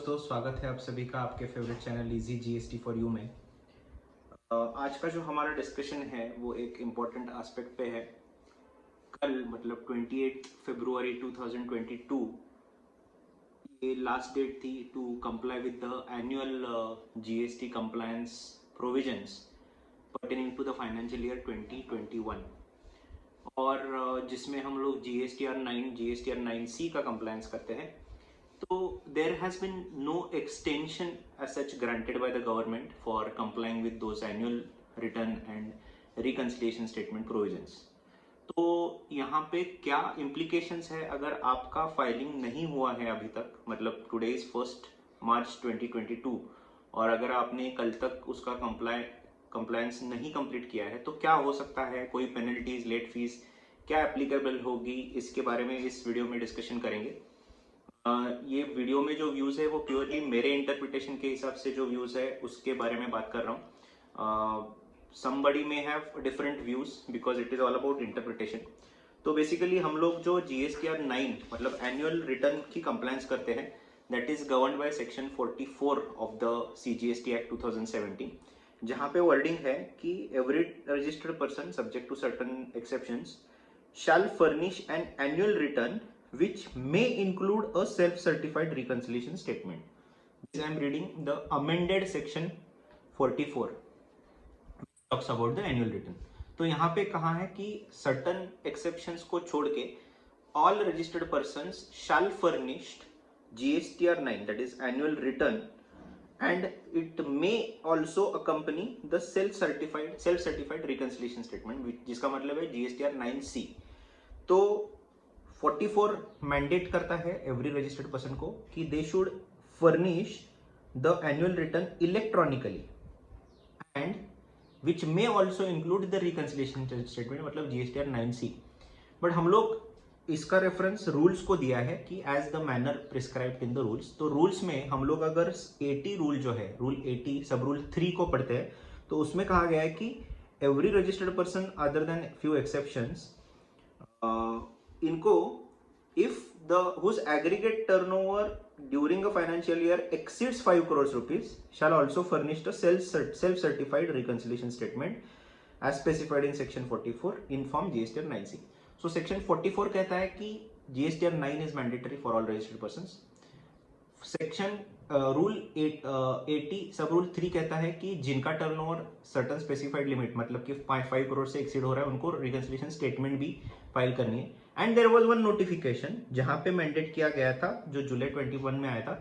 दोस्तों, स्वागत है आप सभी का आपके favourite channel easy GST for you में। आज का जो हमारा डिस्कशन है वो एक इम्पोर्टेंट एस्पेक्ट पे है। कल मतलब 28 फरवरी 2022 ये लास्ट डेट थी to comply with the annual GST compliance provisions pertaining to the financial year 2021 और जिसमें हम लोग जीएसटीआर 9C का कंप्लायंस करते हैं। So there has been no extension as such granted by the government for complying with those annual return and reconciliation statement provisions. तो यहाँ पे क्या implications है अगर आपका फाइलिंग नहीं हुआ है अभी तक, मतलब टुडे इज 1 मार्च 2022 और अगर आपने कल तक उसका कंप्लायंस नहीं कंप्लीट किया है तो क्या हो सकता है, कोई पेनल्टीज, लेट फीस क्या एप्लीकेबल होगी, इसके बारे में इस वीडियो में डिस्कशन करेंगे। ये वीडियो में जो व्यूज है वो प्योरली मेरे इंटरप्रिटेशन के हिसाब से जो व्यूज है उसके बारे में बात कर रहा हूँ। somebody may have different views because it is all about interpretation। तो बेसिकली हम लोग जो GSTR 9 मतलब एनुअल रिटर्न की कंप्लायंस करते हैं, that is governed by section 44 of the CGST act 2017, जहाँ पे वर्डिंग है कि every registered person subject to certain exceptions shall furnish an annual return which may include a self-certified reconciliation statement. This I am reading the amended section 44 talks about the annual return। तो यहाँ पे कहा है कि certain exceptions को छोड़ के all registered persons shall furnish GSTR 9 that is annual return and it may also accompany the self-certified reconciliation statement जिसका मतलब है GSTR 9C। तो 44 मैंडेट करता है एवरी रजिस्टर्ड पर्सन को कि they should furnish the annual return electronically and which may also include the reconciliation statement मतलब GSTR 9C। But हम लोग इसका रेफरेंस रूल्स को दिया है कि as the manner prescribed in the rules. तो रूल्स में हम लोग अगर 80 रूल जो है, रूल 80 सब रूल 3 को पढ़ते हैं तो उसमें कहा गया है कि every registered person other than few exceptions इनको if the whose aggregate turnover during a financial year exceeds 5 crores rupees shall also furnish the self-certified reconciliation statement as specified in section 44 in form GSTR 9C। so section 44 कहता है कि GSTR 9 is mandatory for all registered persons। Section rule 80 सब rule 3 कहता है कि जिनका turnover certain specified limit मतलब कि 5 करोड़ से एक्सीड हो रहा है उनको रिकंसिलिएशन स्टेटमेंट भी फाइल करनी है। And there was one notification जहां पे मैंडेट किया गया था जो जुलाई 21 में आया था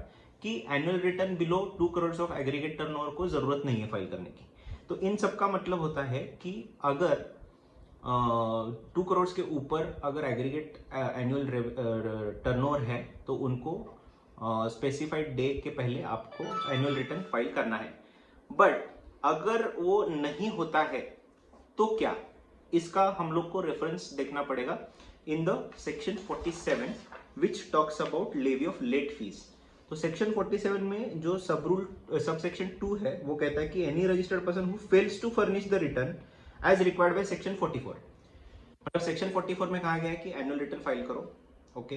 कि annual return below 2 crore of aggregate turnover को जरूरत नहीं है फाइल करने की। तो इन सब का मतलब होता है कि अगर 2 करोड़ के ऊपर अगर एग्रीगेट एनुअल टर्नओवर है तो उनको स्पेसिफाइड डे के पहले आपको एनुअल रिटर्न फाइल करना है। बट अगर वो नहीं होता है तो क्या, इसका हम लोग को रेफरेंस देखना पड़ेगा in the section 47 which talks about levy of late fees. तो सेक्शन 47 में जो सब सेक्शन 2 है वो कहता है कि any registered person who fails to furnish the return as required by section 44, मतलब सेक्शन 44 में कहा गया है कि एनुअल रिटर्न फाइल करो, ओके,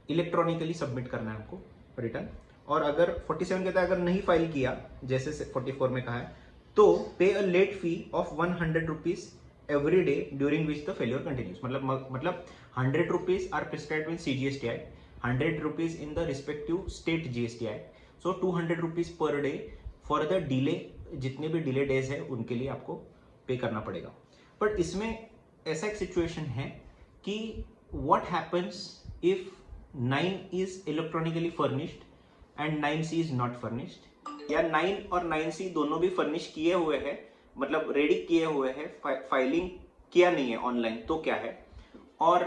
इलेक्ट्रॉनिकली सबमिट करना है हमको रिटर्न। और अगर 47 कहता है अगर नहीं फाइल किया जैसे 44 में कहा है तो पे a late fee of 100 rupees every day during which the failure continues. मतलब 100 rupees are prescribed in CGSTI, 100 rupees in the respective state GSTI, so 200 rupees per day for the delay, जितने भी डिले डेज है उनके लिए आपको पे करना पड़ेगा। बट इसमें ऐसा एक सिचुएशन है कि what happens if 9 is electronically furnished and 9C is not furnished, या 9 और 9C दोनों भी फर्निश किए हुए हैं, मतलब रेडी किए हुए हैं, फाइलिंग किया नहीं है ऑनलाइन, तो क्या है, और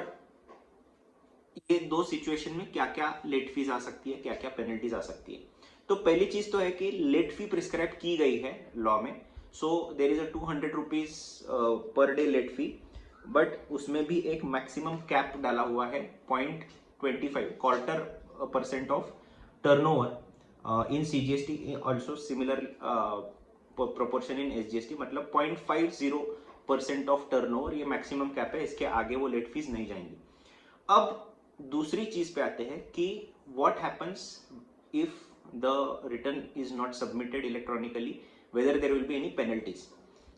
ये दो सिचुएशन में क्या क्या लेट फीस आ सकती है, क्या क्या पेनल्टीज आ सकती है। तो पहली चीज तो है कि लेट फी प्रिस्क्राइब की गई है लॉ में, so there is a 200 rupees per day late fee, but उसमें भी एक मैक्सिमम कैप डाला हुआ है 0.25 quarter% of turnover in CGST, also similar proportion in SGST, मतलब 0.50% ऑफ टर्नओवर ये मैक्सिमम कैप है, इसके आगे वो लेट फीस नहीं जाएंगी। अब दूसरी चीज पे आते हैं कि what happens if the return is not submitted electronically, whether there will be any penalties.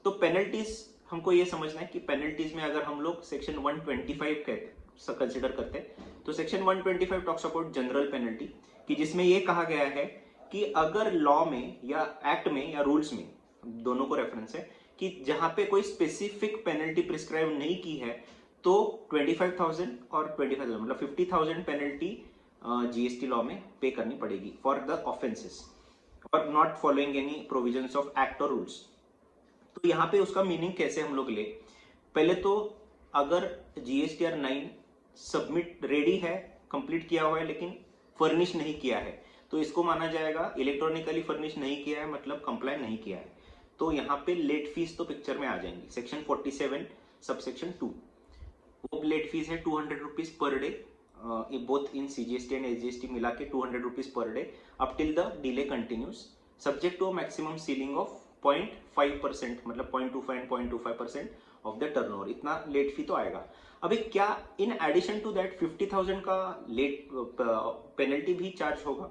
तो penalties हमको ये समझना है कि penalties में अगर हम लोग सेक्शन 125 कंसिडर करते हैं तो section 125 talks about general penalty, कि जिसमें ये कहा गया है कि अगर लॉ में या एक्ट में या रूल्स में, दोनों को रेफरेंस है, कि जहां पे कोई स्पेसिफिक पेनल्टी प्रिस्क्राइब नहीं की है तो 25,000 और 25,000 मतलब 50,000 पेनल्टी जीएसटी लॉ में पे करनी पड़ेगी फॉर द ऑफेंसेस और not following any provisions of act और रूल्स। तो यहाँ पे उसका मीनिंग कैसे हम लोग ले, पहले तो अगर जीएसटीआर 9 सबमिट रेडी है, कंप्लीट किया हुआ है, लेकिन फर्निश नहीं किया है, तो इसको माना जाएगा इलेक्ट्रॉनिकली फर्निश नहीं किया है, मतलब कंप्लाई नहीं किया है। तो यहाँ पे लेट फीस तो पिक्चर में आ जाएंगी। सेक्शन 47 सबसेक्शन 2, वो लेट फीस है 200 rupees per day, both in CGST and SGST मिला के 200 rupees per day up till the delay continues, subject to maximum ceiling of 0.5%, मतलब 0.25 एंड 0.25% ऑफ द टर्नओवर, इतना late fee तो आएगा। अभी क्या इन एडिशन टू दैट 50,000 का late penalty भी चार्ज होगा?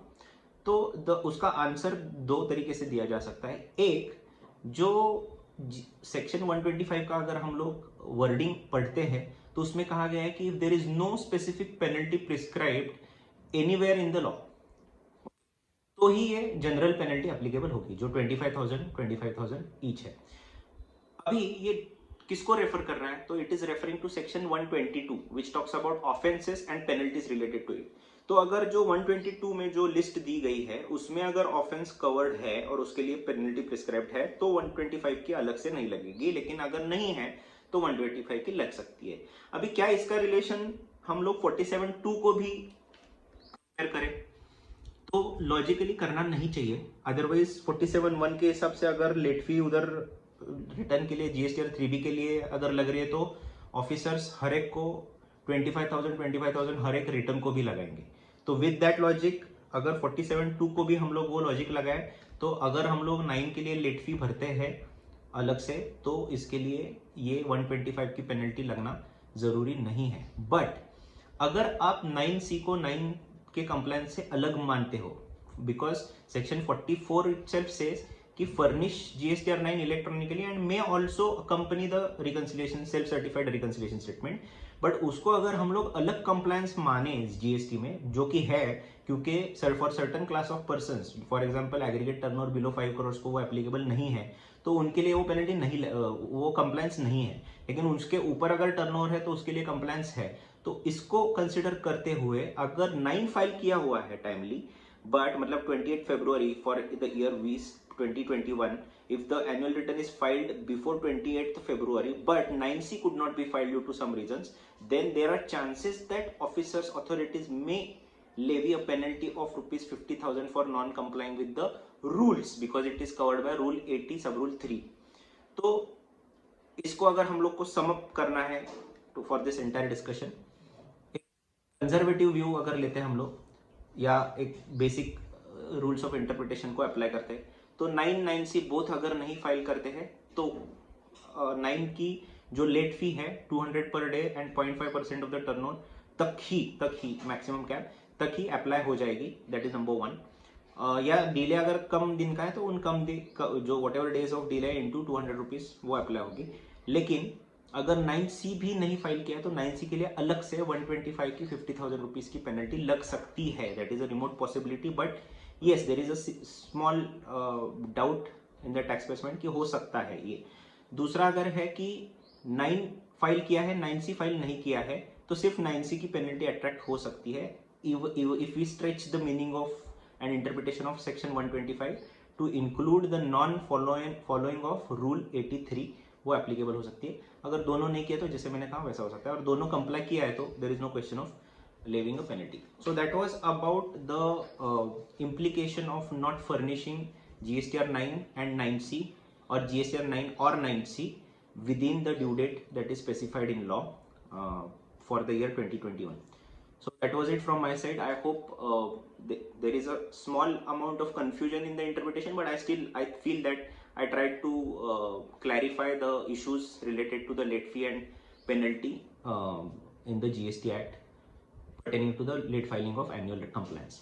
तो उसका आंसर दो तरीके से दिया जा सकता है। एक, जो सेक्शन 125 का अगर हम लोग वर्डिंग पढ़ते हैं तो उसमें कहा गया है कि if there is no specific penalty prescribed anywhere in the law, तो ही ये जनरल पेनल्टी एप्लीकेबल होगी, जो 25,000 ईच है। अभी ये किसको रेफर कर रहा है? तो it is referring to section 122 which talks about offences and penalties related to it. तो अगर जो 122 में जो लिस्ट दी गई है उसमें अगर ऑफेंस कवर्ड है और उसके लिए पेनल्टी प्रिस्क्राइब्ड है तो 125 की अलग से नहीं लगेगी, लेकिन अगर नहीं है तो 125 की लग सकती है। अभी क्या इसका रिलेशन हम लोग 47(2) को भी कंपेयर करें तो लॉजिकली करना नहीं चाहिए, अदरवाइज 47(1) के हिसाब से अगर लेट फी उधर रिटर्न के लिए जीएसटीआर 3B के लिए अगर लग रही है तो ऑफिसर्स हर एक को 25,000 हर एक रिटर्न को भी लगाएंगे। तो विद दैट लॉजिक अगर 47(2) को भी हम लोग वो लॉजिक लगाए तो अगर हम लोग 9 के लिए लेट फी भरते हैं अलग से तो इसके लिए ये 125 की पेनल्टी लगना जरूरी नहीं है। बट अगर आप 9C को 9 के कंप्लायंस से अलग मानते हो, बिकॉज सेक्शन 44 इटसेल्फ सेज कि furnish GSTR 9 electronically and may also अकंपनी the reconciliation self certified reconciliation statement, but उसको अगर हम लोग अलग कंप्लायंस माने जीएसटी में, जो कि है क्योंकि for certain class of persons, for example aggregate turnover below 5 crore को वो एप्लीकेबल नहीं है तो उनके लिए वो पेनल्टी नहीं, वो कंप्लायंस नहीं है, लेकिन उसके ऊपर अगर टर्नओवर है तो उसके लिए कंप्लायंस है। तो इसको कंसिडर करते हुए अगर 9 फाइल किया हुआ है टाइमली, बट मतलब 28 February for the year 2021, if the annual return is filed before 28th February but 9C could not be filed due to some reasons, then there are chances that officers authorities may levy a penalty of rupees 50,000 for non-complying with the rules because it is covered by rule 80 sub rule 3। तो इसको अगर हम लोग को sum up करना है तो for this entire discussion conservative view अगर लेते हैं हम लोग या एक बेसिक रूल्स ऑफ इंटरप्रिटेशन को अप्लाई करते हैं तो 9C बोथ अगर नहीं फाइल करते हैं तो 9 की जो लेट फी है 200 per day and 0.5% of the turnover तक ही मैक्सिमम कैप तक ही अप्लाई हो जाएगी। That is number 1। या डिले अगर कम दिन का है तो उन कम जो what ever days of delay into 200 rupees वो अप्लाई होगी। लेकिन अगर 9C भी नहीं फाइल किया है तो 9C के लिए अलग से 125 की 50,000 रुपीज की पेनल्टी लग सकती है। That is a remote possibility, but yes there is a small doubt in the tax placement कि हो सकता है ये। दूसरा अगर है कि 9 फाइल किया है 9C फाइल नहीं किया है तो सिर्फ 9C की पेनल्टी अट्रैक्ट हो सकती है if we stretch the meaning of and interpretation of section 125 to include the non following of rule 83 वो एप्लीकेबल हो सकती है। अगर दोनों नहीं किया तो जैसे मैंने कहा वैसा हो सकता है, और दोनों कंप्लाई किया है तो there is no question of levying a penalty. So that was about the implication of not furnishing GSTR 9 and 9C or GSTR 9 or 9C within the due date that is specified in law for the year 2021. So that was it from my side. I hope there is a small amount of confusion in the interpretation, but I feel that I tried to clarify the issues related to the late fee and penalty in the GST Act pertaining to the late filing of annual compliance.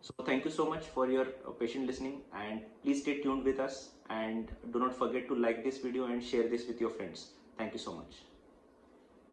So thank you so much for your patient listening, and please stay tuned with us, and do not forget to like this video and share this with your friends. Thank you so much.